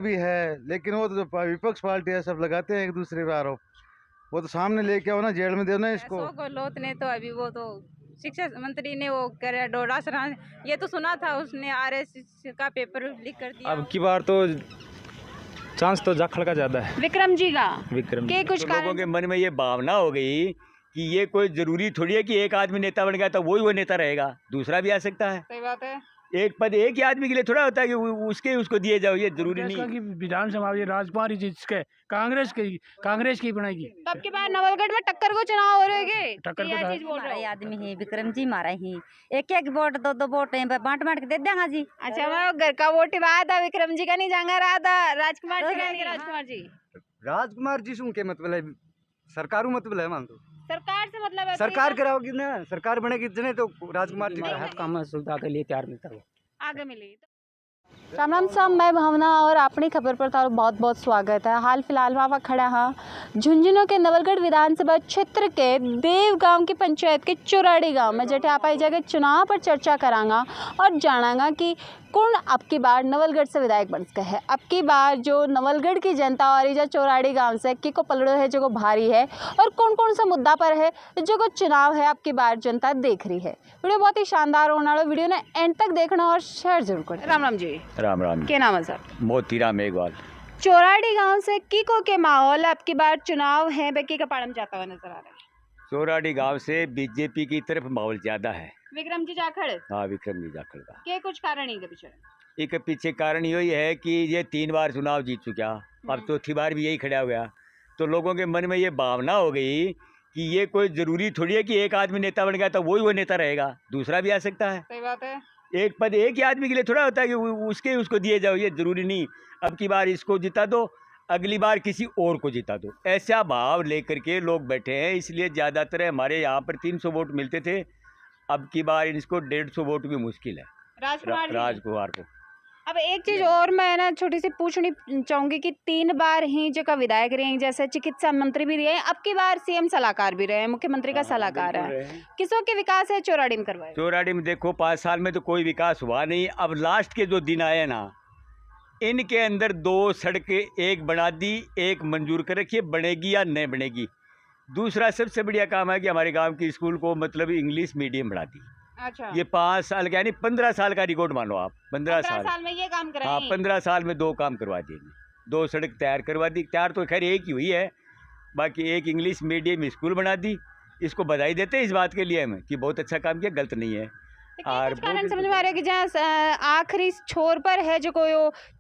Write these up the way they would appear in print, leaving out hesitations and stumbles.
भी है, लेकिन वो तो जो विपक्ष पार्टी है सब लगाते हैं एक दूसरे पे आरोप। वो तो सामने लेके आओ ना, जेल में दो ना इसको। पैसों को लोत ने तो अभी वो तो शिक्षा मंत्री ने वो करे डोरा सरा, ये तो सुना था उसने आरएसएस का पेपर लीक कर दिया। अब की बार तो चांस तो जाखड़ का ज्यादा है। विक्रम जी का विक्रम के कुछ तो लोगों कारण के मन में ये भावना हो गई कि ये कोई जरूरी थोड़ी है कि एक आदमी नेता बन गया तो वही वो नेता रहेगा, दूसरा भी आ सकता है। सही बात है। एक पद एक ही आदमी के लिए थोड़ा होता है कि उसको दिए जाओ, ये जरूरी नहीं। कि विधानसभा ये राजकुमारी जिसके कांग्रेस की बनाएगी। तब के बाद नवलगढ़ में टक्कर को चुनाव हो रहे हैं। टक्कर को क्या चीज बोल रहे हमारा आदमी है विक्रम जी, हमारा ही एक एक वोट दो दो वोट है, बांट बांट के दे देंगे जी। अच्छा, मैं घर का वोट रहा था, विक्रम जी का नहीं जांगा रहा था, राजकुमार जी का नहीं। राजकुमार जी राजकुमार जी शू के मतलब है, सरकारू मतलब है मान तो सरकार से मतलब है, सरकार कराओगी ना, सरकार बनेगी जने तो राजकुमार जी हर काम सुविधा के लिए तैयार मिलता है। आगे मिली। राम राम साहब, मैं भावना और अपनी खबर पर तारो बहुत बहुत स्वागत है। हाल फिलहाल वहाँ खड़ा हाँ झुंझुनू के नवलगढ़ विधानसभा क्षेत्र के देव गांव की पंचायत के चौराड़ी गांव में जटे आप जगह चुनाव पर चर्चा करांगा और जानांगा कि कौन अब की बार नवलगढ़ से विधायक बन सके है। अब की बार जो नवलगढ़ की जनता और जो चौराड़ी गांव से की को पलड़ो है जो भारी है और कौन कौन सा मुद्दा पर है जो को चुनाव है अब की बार जनता देख रही है। वीडियो बहुत ही शानदार होने वाला, वीडियो ने एंड तक देखना और शेयर जरूर करना। राम राम जी। राम राम। क्या नाम है सर? मोतीराम मेघवाल। चौराड़ी गांव से किको के माहौल अब की बार चुनाव है बेकी का पाड़म जाता हुआ नजर आ रहा है। चौराड़ी गांव से बीजेपी की तरफ माहौल ज्यादा है। विक्रम जी जाखड़ हाँ, विक्रम जी जाखड़ का के कुछ कारण ही के पीछे? एक पीछे कारण यही है कि ये 3 बार चुनाव जीत चुका, अब चौथी बार भी यही खड़ा हुआ, तो लोगों के मन में ये भावना हो गई कि ये कोई जरूरी थोड़ी है कि एक आदमी नेता बन गया तो वही वो नेता रहेगा, दूसरा भी आ सकता है। सही बात है। एक पद एक ही आदमी के लिए थोड़ा होता है कि उसको दिए जाओ, ये जरूरी नहीं। अब की बार इसको जिता दो, अगली बार किसी और को जिता दो, ऐसा भाव लेकर के लोग बैठे हैं। इसलिए ज़्यादातर हमारे यहाँ पर 300 वोट मिलते थे, अब की बार इसको 150 वोट भी मुश्किल है राजकुमार को। अब एक चीज और मैं ना छोटी सी पूछनी चाहूंगी कि 3 बार ही जो का विधायक रहे हैं, जैसे चिकित्सा मंत्री भी रहे हैं, अब की बार सीएम सलाहकार भी रहे हैं, मुख्यमंत्री का सलाहकार है। किसों के विकास है चौराड़ी में करवाए? चौराड़ी में देखो 5 साल में तो कोई विकास हुआ नहीं। अब लास्ट के जो दिन आए ना, इनके अंदर 2 सड़कें एक बना दी, एक मंजूर कर रखी है, बनेगी या नहीं बनेगी। दूसरा सबसे बढ़िया काम है कि हमारे गांव की स्कूल को मतलब इंग्लिश मीडियम बढ़ा दी। अच्छा, ये 5 साल का यानी 15 साल का रिकॉर्ड मानो आप। 15 साल में ये काम कराए? हाँ, 15 साल में 2 काम करवा दिए, 2 सड़क तैयार करवा दी। तैयार तो खैर एक ही हुई है, बाकी एक इंग्लिश मीडियम स्कूल बना दी। इसको बधाई देते हैं इस बात के लिए हमें कि बहुत अच्छा काम किया, गलत नहीं है। और कारण समझ में आ रहा है कि जहाँ आखिरी छोर पर है जो कोई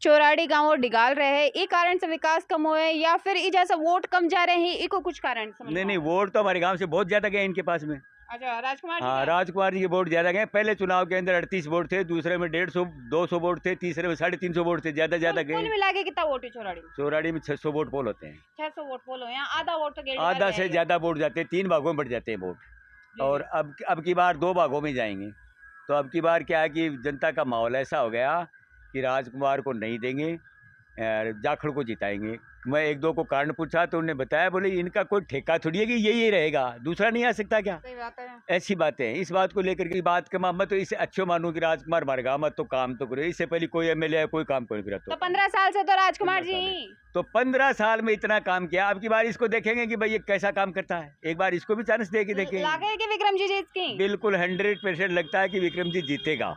चौराड़ी गांव और डिगाल रहे हैं, ये कारण से विकास कम हुए हैं या फिर ये जैसा वोट कम जा रहे हैं, इको कुछ कारण समझ? नहीं, वोट तो हमारे गांव से बहुत ज्यादा गए इनके पास में। अच्छा, राजकुमार? हाँ, राजकुमार जी के वोट ज्यादा गए। पहले चुनाव के अंदर 38 वोट थे, दूसरे में 150-200 वोट थे, तीसरे में 350 वोट थे, ज्यादा गए। कुल मिला के कितना वोट है चौराड़ी में? चौराड़ी में 600 वोट पोल होते हैं। 600 वोट पोल हो, यहाँ आधा वोट तो आधा से ज्यादा वोट जाते हैं, 3 भागों में बढ़ जाते हैं वोट। और अब की बार 2 भागों में जाएंगे। तो अब की बार क्या है कि जनता का माहौल ऐसा हो गया कि राजकुमार को नहीं देंगे, जाखड़ को जिताएंगे। मैं 1-2 को कारण पूछा तो उन्होंने बताया, बोले इनका कोई ठेका थोड़ी है कि यही रहेगा, दूसरा नहीं आ सकता क्या? सही बात है। ऐसी बातें हैं। इस बात को लेकर के बात का मैं तो इसे अच्छे मानूं कि राजकुमार मर गया, मत तो काम तो करे। इससे पहले कोई एमएलए कोई काम कोई नहीं करता। तो 15 साल से तो राजकुमार जी, तो 15 साल में इतना काम किया। अब की बार इसको देखेंगे कि भाई ये कैसा काम करता है, एक बार इसको भी चांस दे के देखेंगे। लगे कि विक्रम जी जीत? बिल्कुल 100% लगता है कि विक्रम जी जीतेगा,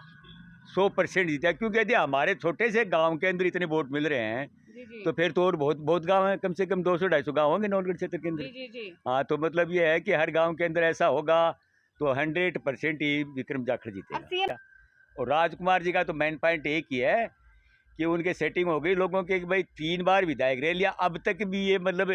100% जीतेगा। क्योंकि यदि हमारे छोटे से गांव के अंदर इतने वोट मिल रहे हैं तो फिर तो और बहुत गांव है, कम से कम 200-250 गांव होंगे नवलगढ़ क्षेत्र के अंदर। हाँ, तो मतलब ये है कि हर गांव के अंदर ऐसा होगा तो 100% ही विक्रम जाखड़ जीतेगा। और राजकुमार जी का तो मेन पॉइंट एक ही है कि उनके सेटिंग हो गई लोगों के कि भाई 3 बार विधायक रह लिया, अब तक भी ये मतलब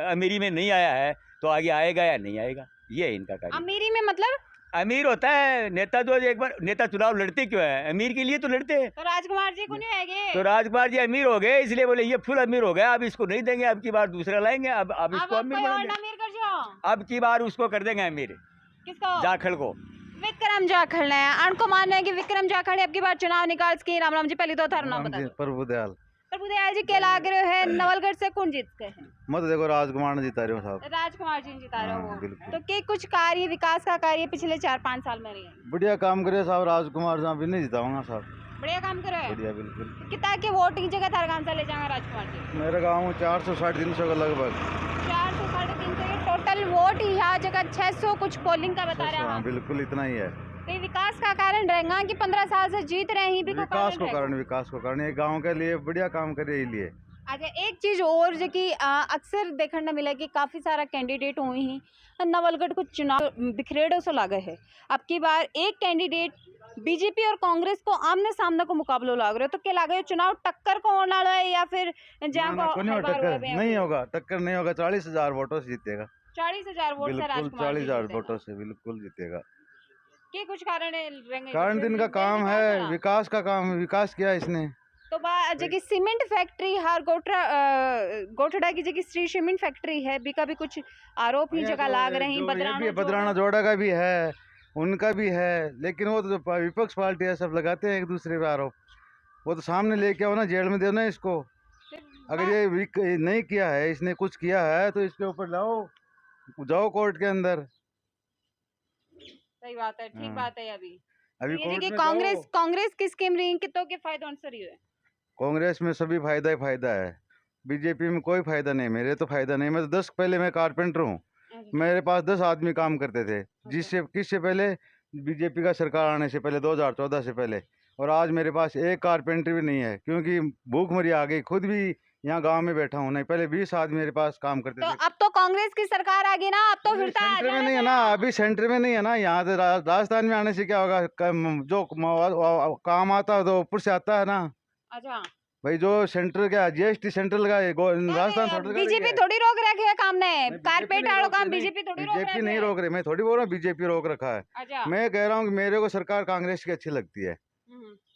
अमीरी में नहीं आया है, तो आगे आएगा या नहीं आएगा, ये है इनका कार्य। अमीरी में मतलब? अमीर होता है नेता, जो एक बार नेता चुनाव लड़ते क्यों है? अमीर के लिए तो लड़ते हैं। तो राजकुमार जी को नहीं आएंगे? तो राजकुमार जी अमीर हो गए, इसलिए बोले ये फुल अमीर हो गया, अब इसको नहीं देंगे, अब की बार दूसरा लाएंगे। अब इसको अमीर बनाएंगे, अब की बार उसको कर देंगे अमीर। किसको? जाखड़ को। विक्रम जाखड़ ने अनको मानना है कि विक्रम जाखड़ अब की बार चुनाव निकाल सके। राम राम जी, पहले तो थारा नाम बता दो। प्रभुदयाल जी के लाग रहे हैं नवलगढ़ से कौन जीत गए हैं? मत देखो राजकुमार ने जिता रहे हो साहब। राजकुमार जी जिता रहे हो। बिल्कुल। तो के कुछ कार्य विकास का कार्य पिछले 4-5 साल में रहे हैं? बढ़िया काम करे साहब राजकुमार साहब, भी नहीं जिताऊंगा साहब। बढ़िया काम करो है। बढ़िया बिल्कुल। कितना के वोट की जगह थार गांव से ले जाएंगे राजकुमार जी? मेरे गाँव में 400-350 का लगभग। 400 350 ये टोटल वोट ही यहाँ जगह 600 कुछ पोलिंग का बता रहे हाँ हैं। बिल्कुल इतना ही है। तो ये विकास का कारण रहेगा कि 15 साल से जीत रहे हैं भी का विकास को रहेगा? कारण, विकास को कारण, ये गाँव के लिए बढ़िया काम करे लिए। अच्छा एक चीज और जो कि अक्सर देखने मिला कि काफी सारा कैंडिडेट हुए हैं नवलगढ़ को चुनाव बिखरेड़ों से लागे है। अब की बार एक कैंडिडेट बीजेपी और कांग्रेस को आमने सामने को मुकाबलो लाग रहे हो, तो क्या लागे चुनाव टक्कर को होने वाला है या फिर जहाँ ना, को कोई नहीं हर बार टक्कर हुए हैं? नहीं होगा, टक्कर नहीं होगा। 40,000 वोटों से जीतेगा। 40,000 वोट से बिल्कुल राजकुमार जी 40,000 जीतेगा। वोटों से बिल्कुल जीतेगा। के कुछ कारण रहेंगे? कारण दिन का काम है, विकास का काम, विकास किया इसने। तो जगह सीमेंट फैक्ट्री हर गोठड़ा की जगह श्री सीमेंट फैक्ट्री है भी का भी कुछ आरोप ही जगह लाग रहे हैं। बदराना जोड़ा का भी है, उनका भी है, लेकिन वो तो विपक्ष पार्टी है, सब लगाते हैं एक दूसरे पे आरोप। वो तो सामने लेके आओ ना, जेल में दो ना इसको। अगर ये नहीं किया है, इसने कुछ किया है तो इसके ऊपर लाओ, जाओ कोर्ट के अंदर। सही बात है, ठीक बात है। अभी अभी ये कि कोर्ट में कांग्रेस की स्कीम रही कितों के फायदे उनसे रही है? कांग्रेस में सभी फायदा ही फायदा है, बीजेपी में कोई फायदा नहीं। मेरे तो फायदा नहीं। मैं तो 10 पहले मैं कारपेंटर हूँ, मेरे पास 10 आदमी काम करते थे, जिससे किससे पहले बीजेपी का सरकार आने से पहले 2014 से पहले। और आज मेरे पास एक कारपेंटर भी नहीं है, क्योंकि भूखमरी आ गई। खुद भी यहाँ गांव में बैठा हूँ, नहीं पहले 20 आदमी मेरे पास काम करते तो थे। अब तो कांग्रेस की सरकार आ गई ना, अब तो फिर सेंटर में नहीं है ना, अभी सेंटर में नहीं है ना। यहाँ से राजस्थान में आने से क्या होगा, जो काम आता है तो ऊपर से आता है ना। अच्छा भाई जो सेंटर का GST सेंट्रल का राजस्थान सेंट्रल का बीजेपी थोड़ी रोक रखे है काम ने, कारपेट वालों काम बीजेपी थोड़ी रोक बीजेपी नहीं रखे रोक रही। मैं थोड़ी बोल रहा हूँ बीजेपी रोक रखा है। अच्छा मैं कह रहा हूँ कि मेरे को सरकार कांग्रेस की अच्छी लगती है।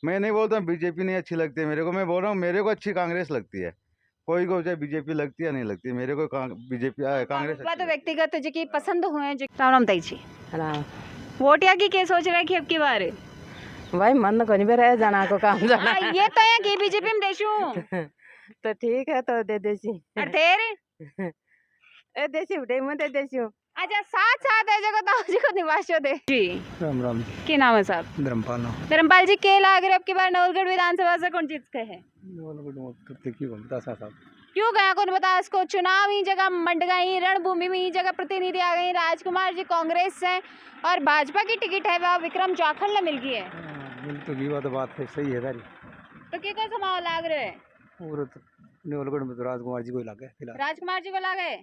मैं नहीं बोलता बीजेपी नहीं अच्छी लगती है मेरे को। मैं बोल रहा हूँ मेरे को अच्छी कांग्रेस लगती है। कोई को चाहे बीजेपी लगती है नहीं लगती, मेरे को बीजेपी कांग्रेस तो अच्छी व्यक्तिगत जो कि पसंद हुए हैं राम राम ताई जी, हाँ वोट या की क्या सोच रहे हैं कि अब की बार? भाई मन को नहीं बेरा जाना को काम जाना ये तो है कि बीजेपी में देशू तो ठीक है तो दे देसी अर्थेर ए देसी उठे में दे देसी अच्छा साथ साथ है जगह ताऊ जी को निवास दे जी। राम राम क्या नाम है साहब? धर्मपाल धर्मपाल जी के लाग रहे अब की बार नवलगढ़ विधानसभा से कौन जीत के है? क्यों गया कौन बता इसको? चुनाव ही जगह मंड गई, रणभूमि में ही जगह प्रतिनिधि आ गई। राजकुमार जी कांग्रेस से और भाजपा की टिकट है वह विक्रम जाखड़ ने मिल गई है। तो बात है सही है सारी। तो क्या कोई समाव लाग रहे है? और नवलगढ़ में तो राजकुमार जी को ही लगे फिलहाल। राजकुमार जी को लागे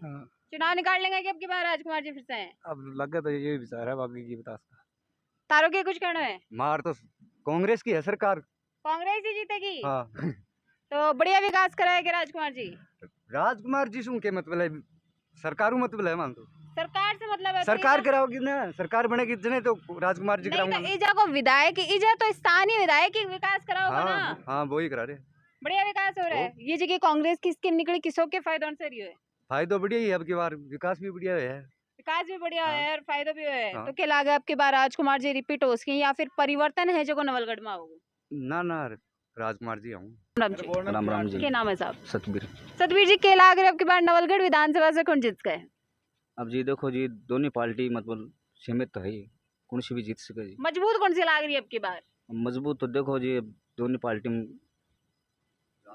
चुनाव निकाल लेंगे कि अब की बार राजकुमार जी फिर से हैं? अब लगे तो ये विचार है, बाकी की बता सकता। तारों के कुछ कहना है? मार तो कांग्रेस की है सरकार। कांग्रेस ही जीतेगी? हाँ तो बढ़िया विकास कराएंगे राजकुमार जी? राजकुमार जी शू के मतलब है, सरकारू मतलब है मान तो सरकार से मतलब है? सरकार कराओगी ना, सरकार बनेगी जने तो राजकुमार जी नहीं कराऊंगा। तो इजा को विधायक, इजा तो स्थानीय विधायक ही विकास कराओगे ना। हाँ वो ही करा रहे। बढ़िया विकास हो रहा है। ये जगह कांग्रेस की स्कीम निकली किसों के फायदों से रही है? फायदा बढ़िया ही है, अब की बार विकास भी बढ़िया है। विकास भी बढ़िया है और फायदा भी है। हाँ। तो क्या लगा अब की बार राजकुमार जी रिपीट हो सके या फिर परिवर्तन है जो नवलगढ़ में होगा? ना राजकुमार जी आऊँ। राम राम जी। क्या नाम है साहब? सतबीर। सतबीर जी के लाग रहे अब की बार नवलगढ़ विधानसभा से कौन जीत गए? अब जी देखो जी, दोनों पार्टी मतलब सीमित तो है ही, कौन सी भी जीत सके जी। मजबूत कौन सी लाग रही है अब की बार? मजबूत तो देखो जी, दोनों पार्टी में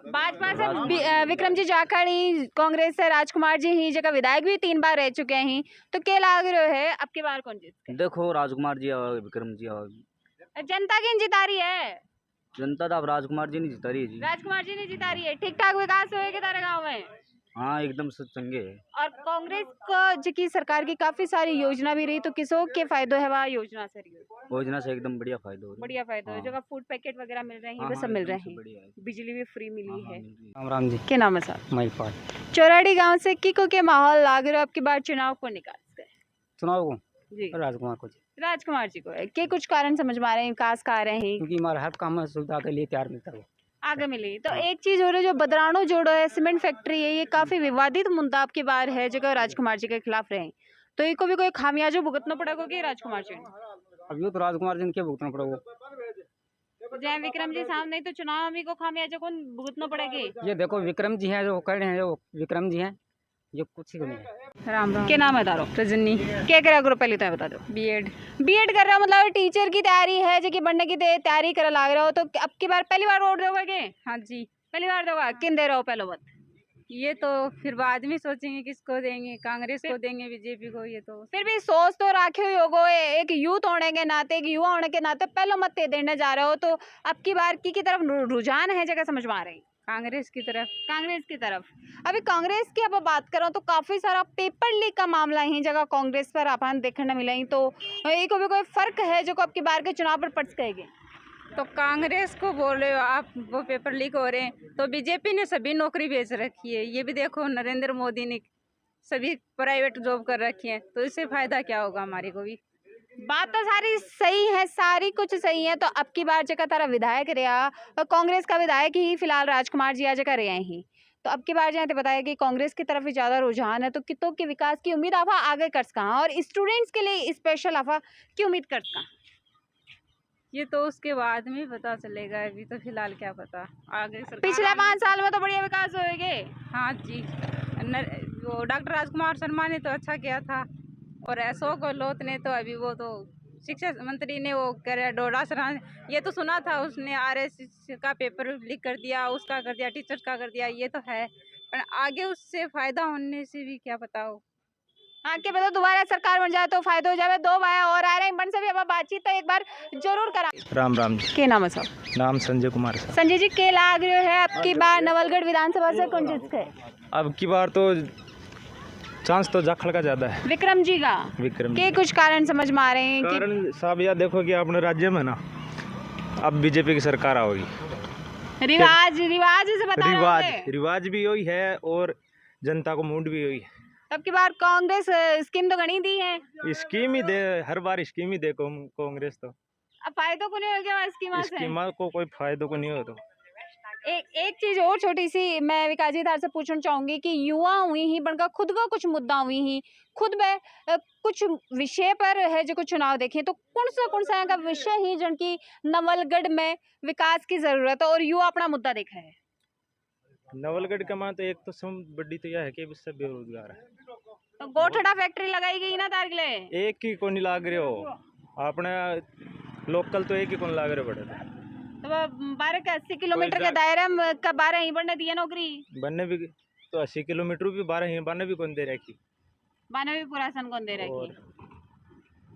भाजपा से विक्रम जी जाखड़ ही, कांग्रेस से राजकुमार जी ही जगह विधायक भी 3 बार रह चुके हैं। तो क्या लाग रहे है अब की बार कौन जीत? देखो राजकुमार जी और विक्रम जी और जनता किन जिता रही है? जनता तो अब राजकुमार जी नहीं जिता रही है जी। राजकुमार जी नहीं जिता रही है। ठीक ठाक विकास होएगा तारे गाँव में? हाँ एकदम से चंगे है। और कांग्रेस का जो की सरकार की काफी सारी योजना भी रही, तो किसों के फायदे है वह योजना से रही? योजना से एकदम बढ़िया फायदा हो रहा है। बढ़िया फायदा है। हाँ। जगह फूड पैकेट वगैरह मिल रहे हैं, हाँ, वो हाँ, सब मिल एकदम रहे से हैं, बढ़िया है। बिजली भी फ्री मिली हाँ, है। मिल रही है। राम राम जी। क्या नाम है साहब? महिपाल। चौराड़ी गांव से किको के माहौल लाग रहे अब की बार चुनाव को निकाल गए चुनाव को जी? राजकुमार को जी, राजकुमार जी को है के कुछ कारण समझ में आ रहे हैं, विकास का आ रहे हैं, क्योंकि हमारा हर काम में सुविधा के लिए तैयार मिलता है। आगे मिली। तो एक चीज हो रही है जो बदरानो जोड़ो है सीमेंट फैक्ट्री है, ये काफी विवादित मुद्दा आपकी बार है जगह राजकुमार जी के खिलाफ रहे, तो इनको भी कोई खामियाजा भुगतना पड़ेगा कि राजकुमार जी? अब ये तो राजकुमार जी ने क्या भुगतना पड़ेगा? जय विक्रम जी सामने तो चुनाव में को खामियाजा कौन भुगतना पड़ेगी? ये देखो विक्रम जी हैं जो कह रहे हैं, जो विक्रम जी हैं ये कुछ ही को नहीं है। राम राम क्या नाम है तारो? रजनी क्या करा करो पहले तो ये बता दो। बीएड बीएड कर रहा हो मतलब टीचर की तैयारी है जो कि बनने की तैयारी कर लाग रहे हो, तो अब की बार पहली बार वोट दोगे के? हाँ जी। पहली बार दोगा? किन दे रहे हो पहले वोट? ये तो फिर बाद में सोचेंगे किसको देंगे, कांग्रेस को देंगे, बीजेपी को। ये तो फिर भी सोच तो राखे हुए होगो, एक यूथ होने के नाते, एक युवा होने के नाते पहले मत देने जा रहे हो, तो अब की बार की तरफ रुझान है जगह समझ में आ रही? कांग्रेस की तरफ। कांग्रेस की तरफ। अभी कांग्रेस की अब बात करो तो काफी सारा पेपर लीक का मामला ही जगह कांग्रेस पर अपन देखने मिला ही, तो एक भी कोई फर्क है जो अब की बार के चुनाव पर पड़ सकेगी? तो कांग्रेस को बोल रहे हो आप, वो पेपर लीक हो रहे हैं, तो बीजेपी ने सभी नौकरी बेच रखी है। ये भी देखो, नरेंद्र मोदी ने सभी प्राइवेट जॉब कर रखी है, तो इससे फायदा क्या होगा हमारे को भी? बात तो सारी सही है, सारी कुछ सही है। तो अब की बार जगह तारा विधायक रहा, कांग्रेस का विधायक ही फिलहाल राजकुमार जी आ जगह रहे ही, तो अब की बार जहाँ बताया कि कांग्रेस की तरफ ही ज्यादा रुझान है, तो कितों के विकास की उम्मीद आफा आगे कर सका और स्टूडेंट्स के लिए स्पेशल आफा की उम्मीद कर सका? ये तो उसके बाद में पता चलेगा, अभी तो फिलहाल क्या पता आगे। सरकार पिछले 5 साल में तो बढ़िया विकास होएगे। हाँ जी। वो डॉक्टर राजकुमार शर्मा ने तो अच्छा किया था, और अशोक गहलोत ने तो अभी वो तो शिक्षा मंत्री ने वो करे डोडा सरा, ये तो सुना था उसने आरएस का पेपर लीक कर दिया, उसका कर दिया, टीचर्स का कर दिया, ये तो है, पर आगे उससे फायदा होने से भी क्या पता हो। हाँ, क्या पता दोबारा सरकार बन जाए तो फायदा हो जाए। 2 भाई और आ रहे हैं, बन से भी अब बातचीत तो एक बार जरूर करा। राम राम जी। के नाम है सब? नाम संजय कुमार सर। संजय जी, के लाग रहे है अब की बार नवलगढ़ विधानसभा से कौन जीत गए? अब की बार तो चांस तो जाखड़ का ज्यादा है। विक्रम जी का? विक्रम के कुछ कारण समझ में आ रहे हैं कि कारण साहब यह देखो कि अपने राज्य में ना अब बीजेपी की सरकार आओगी। रिवाज से बता रहे हैं। रिवाज भी वही है और जनता को मूड भी वही है। अब की बार कांग्रेस स्कीम तो गणी दी है। स्कीम ही दे, हर बार स्कीम ही दे कांग्रेस तो। अब फायदों को नहीं हो गया स्कीम से? स्कीम को कोई फायदों को नहीं हो तो। एक चीज और छोटी सी मैं विकास जी से पूछना चाहूंगी कि युवा हुई ही बनकर खुद का कुछ मुद्दा हुई ही खुद में कुछ विषय पर है जो कुछ चुनाव देखे, तो कौन सा का विषय ही जिनकी नवलगढ़ में विकास की जरूरत है और युवा अपना मुद्दा देखा है? नवलगढ़ का मान तो एक तो सब बड़ी तो यह है कि सब बेरोजगार है। तो गोठड़ा फैक्ट्री लगाई गई ना तारगले, एक ही को नहीं लाग रहे हो, अपने लोकल तो एक ही कौन लाग रहे बड़े तो 12 के 80 किलोमीटर के दायरे में का 12 ही बनने दिया नौकरी। बनने भी तो 80 किलोमीटर भी 12 ही बनने भी कौन दे रखी, बाने भी पूरा सन कौन दे रखी।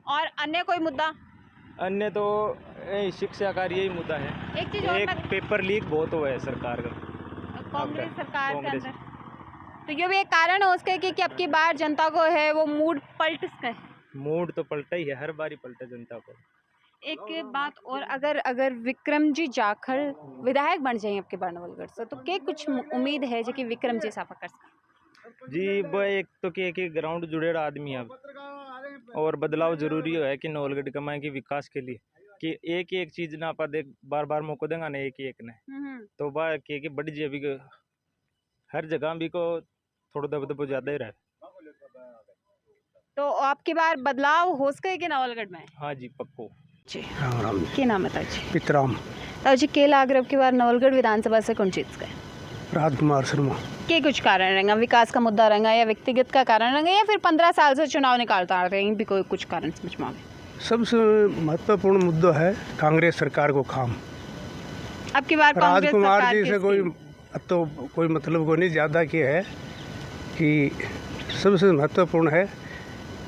और अन्य कोई मुद्दा? अन्य तो शिक्षा का यही मुद्दा है। एक चीज और एक पेपर लीक बहुत हुआ है सरकार का, कांग्रेस सरकार के कांग्रेस। अंदर, तो ये भी एक कारण है उसके कि अब की बार जनता को है वो मूड पलट सके। मूड तो पलटा ही है, हर बार ही पलटा जनता को। एक बात और, अगर विक्रम जी जाखड़ विधायक बन जाए अब के बार नवलगढ़ से, तो क्या कुछ उम्मीद है जो कि विक्रम जी साफा कर सके? जी वो एक तो कि एक ग्राउंड जुड़ेड़ा आदमी है अब, और बदलाव जरूरी है कि नवलगढ़ कमाए के विकास के लिए कि एक चीज ना पा देख बार बार मौका देगा ना एक ने तो बार के बढ़ जाए अभी हर जगह भी को थोड़ा दबदबो ज्यादा ही रहे। तो आपकी बार बदलाव हो सके कि नवलगढ़ में? हाँ जी पक्को। जी राम राम जी। क्या नाम है ताजी? पितराम ताजी, के लाग रहे अब की बार नवलगढ़ विधानसभा से कौन जीत गए? राजकुमार शर्मा। के कुछ कारण रहेगा? विकास का मुद्दा रहेगा या व्यक्तिगत का कारण रहेगा या फिर 15 साल से चुनाव निकालता आ रहे हैं भी कोई कुछ कारण समझ में आवे? सबसे महत्वपूर्ण मुद्दा है कांग्रेस सरकार को काम। अब की बार कांग्रेस राजकुमार सरकार जी की से कोई स्कीम। तो कोई मतलब को नहीं, ज़्यादा की है कि सबसे महत्वपूर्ण है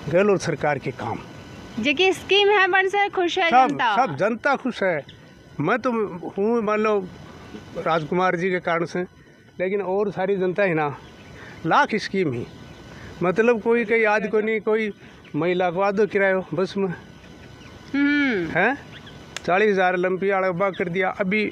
गहलोत सरकार के काम। जो कि स्कीम है बन से खुश है जनता। सब जनता खुश है। मैं तो हूँ मान लो राजकुमार जी के कारण से, लेकिन और सारी जनता है ना लाख स्कीम ही, मतलब कोई कहीं याद को नहीं, कोई महिला को आधो किरायो बस में है 40,000 लंपी आड़ा कर दिया। अभी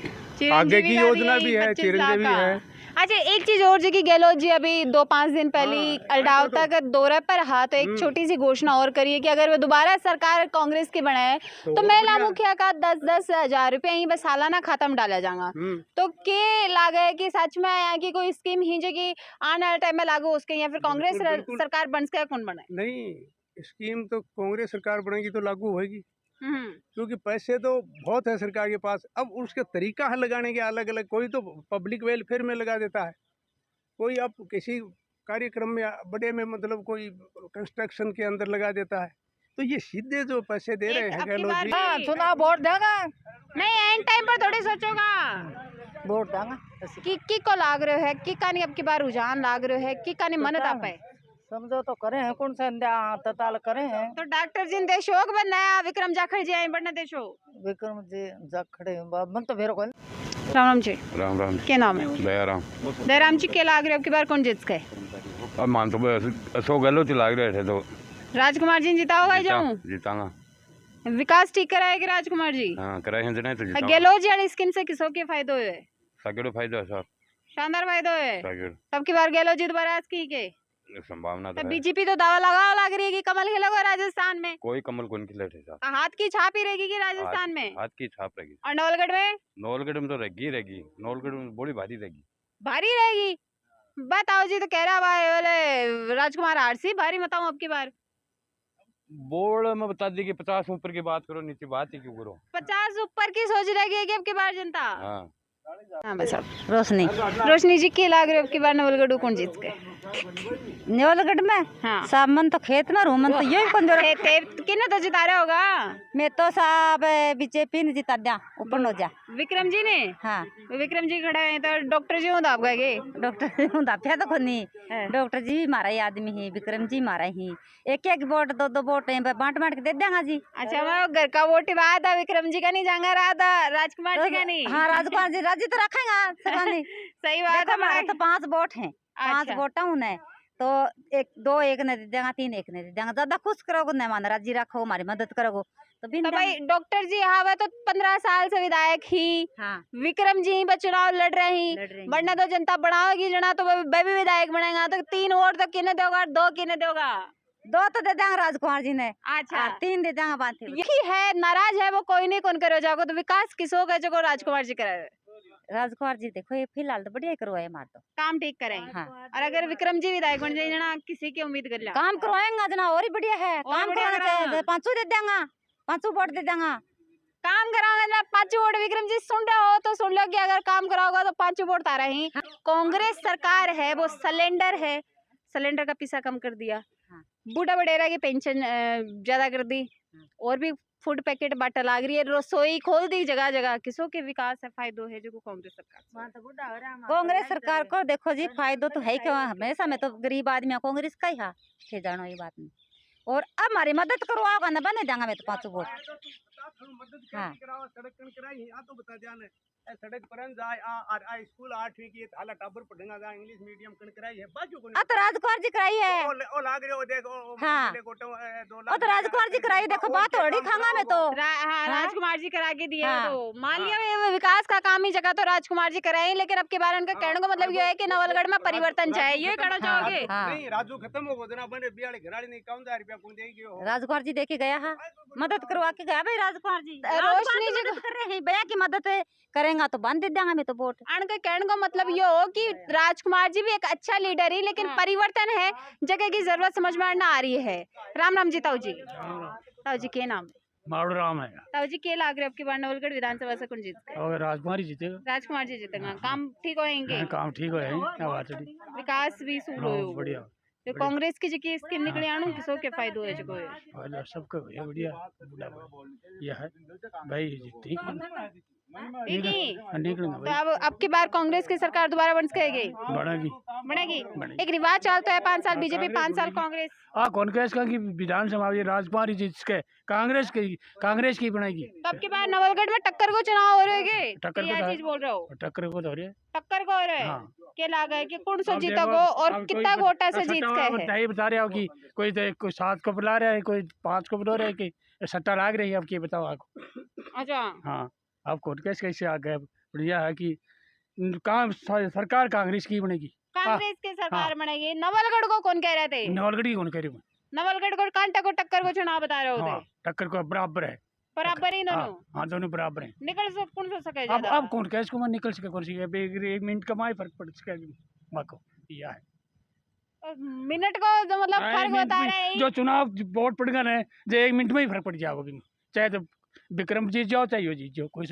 आगे की योजना भी है, चिरंजीवी है। अच्छा, एक चीज और जी की गहलोत जी अभी 2-5 दिन पहले अल्डाव तक दौरे पर रहा, तो एक छोटी सी घोषणा और करिए कि अगर वो दोबारा सरकार कांग्रेस की बनाए तो महिला मुखिया का 10-10 हजार रुपया ही बस सालाना खाता में डाला जाएगा। तो के लागे कि सच में यहाँ की कोई स्कीम ही जो कि आने वाले टाइम में लागू हो सके या फिर कांग्रेस सरकार बन सके कौन बनाए? नहीं, स्कीम तो कांग्रेस सरकार बनेगी तो लागू होगी, क्योंकि पैसे तो बहुत है सरकार के पास। अब उसके तरीका है लगाने के अलग अलग, कोई तो पब्लिक वेलफेयर में लगा देता है, कोई अब किसी कार्यक्रम में बड़े में मतलब कोई कंस्ट्रक्शन के अंदर लगा देता है, तो ये सीधे जो पैसे दे रहे हैं गहलोत जी, हाँ चुनाव वोट देगा, नहीं एंड टाइम पर थोड़ी सोचोगा वोट देगा कि को लाग रहे है कि कानी अब की बार रुझान लाग रहे है कि कानी मन ताप है समझो तो करे हैं कौन सा तताल करे हैं। तो डॉक्टर जी ने देशोक बनाया विक्रम जाखड़ जी आई बढ़ना देशो विक्रम जी जाखड़े मन तो फेरो कोई राम राम जी राम राम क्या नाम है दयाराम दयाराम जी के लाग रहे हो अब की बार कौन जीत गए अब मान तो अशोक गहलोत लाग रहे थे तो राजकुमार जी जीता होगा जाऊं जीतांगा। विकास ठीक कराएगी राजकुमार जी हाँ कराए हैं नहीं तो जीतांगा। गहलोत जी वाली स्कीम से किसों के फायदे हुए सगड़ो फायदा है साहब, शानदार फायदे हुए सगड़ तब की बार गहलोत जी दोबारा की के संभावना तो है। बीजेपी तो दावा लगा लग रही है कि कमल खिलेगा राजस्थान में, कोई कमल कौन खिले थे साहब, तो हाथ की छाप ही रहेगी कि राजस्थान में हाथ की छाप रहेगी। और नवलगढ़ में नौलगढ़ में तो रहेगी, नौलगढ़ में बड़ी भारी रहेगी। भारी रहेगी। बताओ जी तो कह रहा भाई बोले राजकुमार आरसी भारी बताऊं अब की बार बोर्ड में बता दी कि 50 ऊपर की बात करो, नीचे बात ही क्यों करो। 50 ऊपर की सोच रही है कि अब की बार जनता। हाँ हाँ बस अब रोशनी रोशनी जी की लाग रही अब की बार नवलगढ़ कौन जीत गए नेवलगढ़ में हाँ साहब मन तो खेत में रूमन तो यही कौन जोर किन्ने तो जिता रहा होगा मैं तो साहब बीजेपी ने जिता दिया ऊपर हो जा। विक्रम जी ने। हाँ विक्रम जी खड़ा है तो डॉक्टर जी हूँ आप गए डॉक्टर हूँ दापिया तो खुनी डॉक्टर जी भी मारा ही आदमी ही, विक्रम जी मारा ही, एक एक वोट दो दो वोट बांट बांट के दे देंगे जी। अच्छा मैं घर का वोट रहा था विक्रम जी का नहीं जांगा रहा था राजकुमार जी का नहीं। हाँ राजकुमार जी राजी तो रखेगा सही बात है हमारे तो 5 वोट हैं, 5 अच्छा। वोट उन्हें तो एक 2 एक ने दे देंगे, 3 एक ने दे देंगे, ज्यादा खुश करोगे नहीं मान राजी रखो हमारी मदद करोगे तो बिन तो भाई डॉक्टर जी यहाँ हुआ तो 15 साल से विधायक ही हाँ विक्रम जी पर चुनाव लड़ रही वरना तो जनता बढ़ाओगी जना तो बेबी विधायक बनेगा तो 3 वोट तो किने दोगा 2 किने दोगा 2 तो दे देंगे राजकुमार जी ने, अच्छा 3 दे देंगे बात यही है नाराज है वो कोई नहीं कौन करो जाओगे तो विकास किसो का जो राजकुमार जी करे राजकुमार जी देखो ये फिलहाल तो बढ़िया करवाए हमारे तो काम ठीक करेंगे। हाँ और अगर विक्रम जी विधायक बन जाए जना किसी की उम्मीद कर लिया काम करवाएंगे जना और ही बढ़िया है, और काम बढ़िया करवाना कराना। चाहिए, 5 दे देंगे, 5 वोट दे देंगे। काम कराओगे ना 5 वोट विक्रम जी सुन रहे हो तो सुन लो कि अगर काम कराओगा तो 5 वोट तारा ही। कांग्रेस सरकार है वो सिलेंडर है, सिलेंडर का पैसा कम कर दिया, बूढ़ा बड़ेरा की पेंशन ज्यादा कर दी, और भी फूड पैकेट बांटा लाग रही है, रसोई खोल दी जगह जगह। किसों के विकास है फायदो है जो कांग्रेस सरकार कांग्रेस सरकार को देखो जी फायदो तो है ही क्यों, हमेशा में तो गरीब आदमी कांग्रेस का ही है जानो ये बात नहीं। और अब हमारी मदद करवाओगा ना बने देंगे मैं तो 5 वोट। हाँ सड़क कराई है तो बता दिया ने सड़क पर जाए आ स्कूल 8वीं की हाल टाबर पढ़ेगा जा इंग्लिश मीडियम कन कराई है बाजू को तो राजकुमार जी कराई है। ओ लाग रहे हो देखो हाँ। 2 ओ तो राजकुमार जी कराई देखो बात थोड़ी खांगा में तो हाँ राजकुमार जी करा के दिया हाँ। तो मान लिया ये विकास का काम ही जगह तो राजकुमार जी कराए, लेकिन अब के बारे उनका कहने का मतलब ये है कि नवलगढ़ में परिवर्तन चाहिए, ये कहना चाहोगे। नहीं राजू खत्म हो गो जना बने बियाले घराड़ी नहीं 51,000 रुपया कौन देगी हो। राजकुमार जी देके गया है, मदद करवा के गया भाई राजकुमार जी। रोशनी जी मदद कर रहे हैं, भैया की मदद करेंगे तो बंद दे देंगे मैं तो वोट। उनका कहने का मतलब ये हो कि राजकुमार जी भी एक अच्छा लीडर ही, लेकिन परिवर्तन है जगह की जरूरत समझ में ना आ रही है। राम राम जी ताऊ जी। ताऊ जी के नाम मारू राम है ताऊ जी के लाग रहे अब की बार नवलगढ़ विधानसभा से कौन जीत गए? और राजकुमार ही जीतेगा, राजकुमार जी जीतेगा। काम ठीक होएंगे, काम ठीक हो क्या बात है, विकास भी सूल हो बढ़िया तो कांग्रेस की जगह स्कीम निकली आनू किसो के फायदो है जो और सबका बढ़िया यह है भाई ठीक तो अब की बार कांग्रेस की सरकार दोबारा बन सकेगी बनेगी। एक रिवाज चलता है 5 साल बीजेपी 5 साल कांग्रेस। हाँ कांग्रेस का की विधानसभा राजकुमार जी जिसके कांग्रेस की बनाएगी। तो अब की बार नवलगढ़ में टक्कर को चुनाव हो रहे हैं, टक्कर को क्या चीज बोल रहे हो? टक्कर को तो हो रही है, टक्कर को हो रहे हैं हाँ। क्या लागा है कि कौन सो जीता को और कितना वोटा से जीत गए है? बता रहे हो कि कोई 7 को बुला रहा है, कोई 5 को बुला रहा है कि सट्टा लाग रही है, अब की बताओ आपको। अच्छा हाँ अब कांग्रेस कैसे आ गए, बढ़िया है कि काम सरकार कांग्रेस की बनेगी, कांग्रेस की सरकार बनेगी। नवलगढ़ को कौन कह रहे थे? नवलगढ़ की कौन कह रही हूँ, नवलगढ़ को कांटा को टक्कर को चुनाव बता रहे होते। टक्कर को बराबर है, बराबर ही दोनों। हाँ दोनों बराबर हैं। निकल सो कौन सो सके अब कौन कैसे को निकल सके, कौन सी 1 मिनट का माई फर्क पड़ सकेगा को यह है मिनट को जो मतलब फर्क बता रहे हैं जो चुनाव वोट पड़ेगा ना जो 1 मिनट में ही फर्क पड़ जाएगा, चाहे तो विक्रम जीत जाओ चाहे यो जीत जाओ, कोई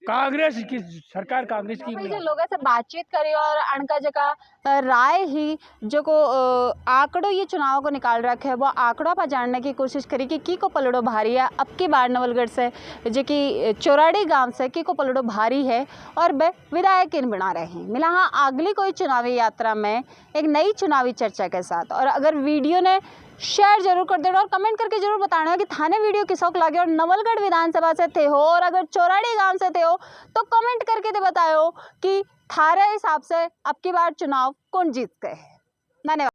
कांग्रेस की सरकार कांग्रेस की भाई जो लोगों से बातचीत करी और अणका जगह राय ही जो को आंकड़ों ये चुनाव को निकाल रखे है वो आंकड़ों पर जानने की कोशिश करी कि की को पलड़ो भारी है अब की बार नवलगढ़ से जो कि चौराड़ी गांव से की को पलड़ो भारी है और वे विधायक इन बना रहे हैं। मिला हाँ अगली कोई चुनावी यात्रा में एक नई चुनावी चर्चा के साथ। और अगर वीडियो ने शेयर जरूर कर देना और कमेंट करके जरूर बताना कि थाने वीडियो किसों को लगे और नवलगढ़ विधानसभा से थे हो और अगर चौराड़ी गांव से थे हो तो कमेंट करके दे बताओ कि थारे हिसाब से अब की बार चुनाव कौन जीत गए। धन्यवाद।